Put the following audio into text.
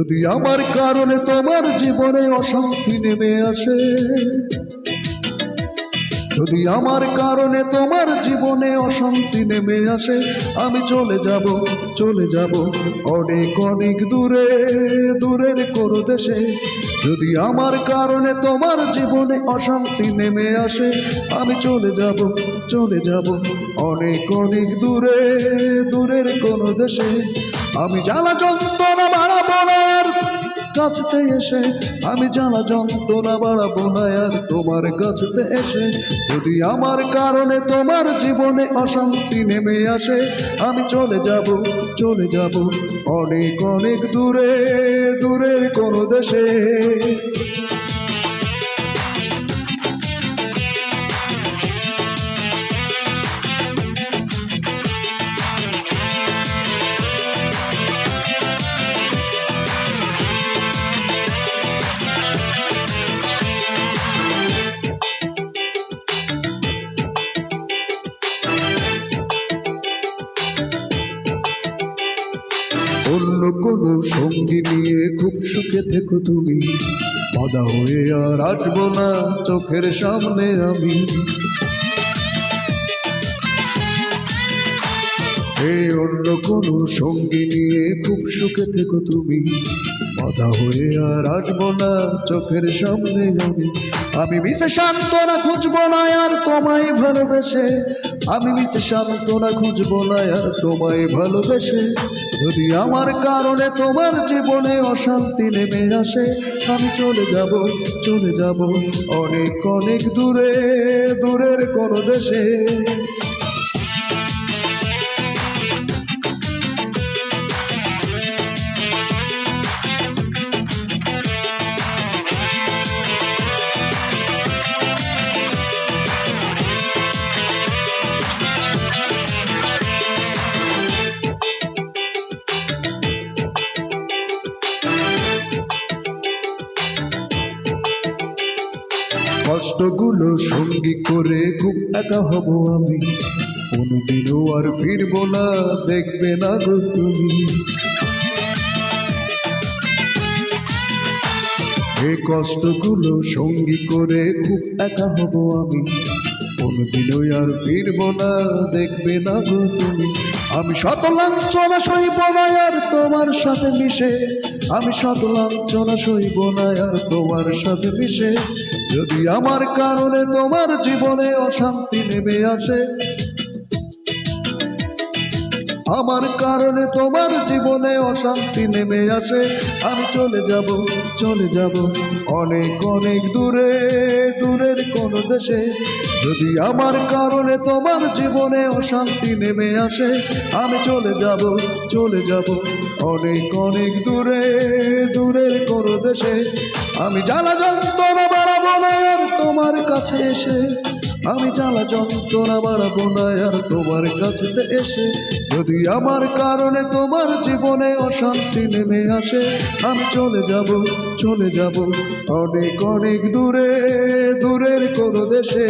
যদি আমার কারণে তোমার জীবনে অশান্তি নেমে আসে, যদি আমার কারণে তোমার জীবনে অশান্তি নেমে আসে, আমি চলে যাব অনেক অনেক দূরে, দূরের কোনো দেশে। যদি আমার কারণে তোমার জীবনে অশান্তি নেমে আসে, আমি চলে যাব অনেক অনেক দূরে, দূরের কোনো দেশে। আমি জ্বালা যন্ত্রণা বাড়াবো না আর কাছতে এসে, আমি জ্বালা যন্ত্রণা বাড়াবো না আর তোমার কাছতে এসে। যদি আমার কারণে তোমার জীবনে অশান্তি নেমে আসে, আমি চলে যাব অনেক অনেক দূরে, দূরের কোনো দেশে। অন্য কোনো সঙ্গী নিয়ে খুব সুখে থেকো তুমি, বাধা হয়ে আর আসবো না চোখের সামনে আমি। এই অন্য কোনো সঙ্গী নিয়ে খুব সুখে থেকো তুমি, বাধা হয়ে আর আসবো না চোখের সামনে আমি। আমি মিশে সান্ত্বনা খুঁজবো না আর তোমায় ভালোবেসে, আমি মিশে সান্ত্বনা খুঁজবো না আর তোমায় ভালোবেসে। যদি আমার কারণে তোমার জীবনে অশান্তি নেমে আসে, আমি চলে যাব অনেক অনেক দূরে, দূরের কোনো দেশে। কষ্টগুলো সঙ্গী করে খুব একা হব আমি, কোনোদিনও আর ফিরবো না দেখবে না গো তুমি। এই কষ্টগুলো সঙ্গী করে খুব একা হব আমি, কোনোদিনও আর ফিরবো না দেখবে না গো তুমি। আমি শত লাঞ্ছনা সইব না আর তোমার সাথে মিশে, আমি শত লাঞ্ছনা সইব না আর তোমার সাথে মিশে। যদি আমার কারণে তোমার জীবনে অশান্তি নেমে আসে, আমার কারণে তোমার জীবনে অশান্তি নেমে আসে, আমি চলে যাব অনেক অনেক দূরে, দূরের কোনো দেশে। যদি আমার কারণে তোমার জীবনে অশান্তি নেমে আসে, আমি চলে যাব অনেক অনেক দূরে, দূরের কোনো দেশে। আমি জ্বালা যন্ত্রণা বাড়াবো না আর তোমার কাছে এসে, আমি জ্বালা যন্ত্রণা বাড়াবো না আর তোমার কাছেতে এসে। যদি আমার কারণে তোমার জীবনে অশান্তি নেমে আসে, আমি চলে যাব অনেক অনেক দূরে, দূরের কোনো দেশে।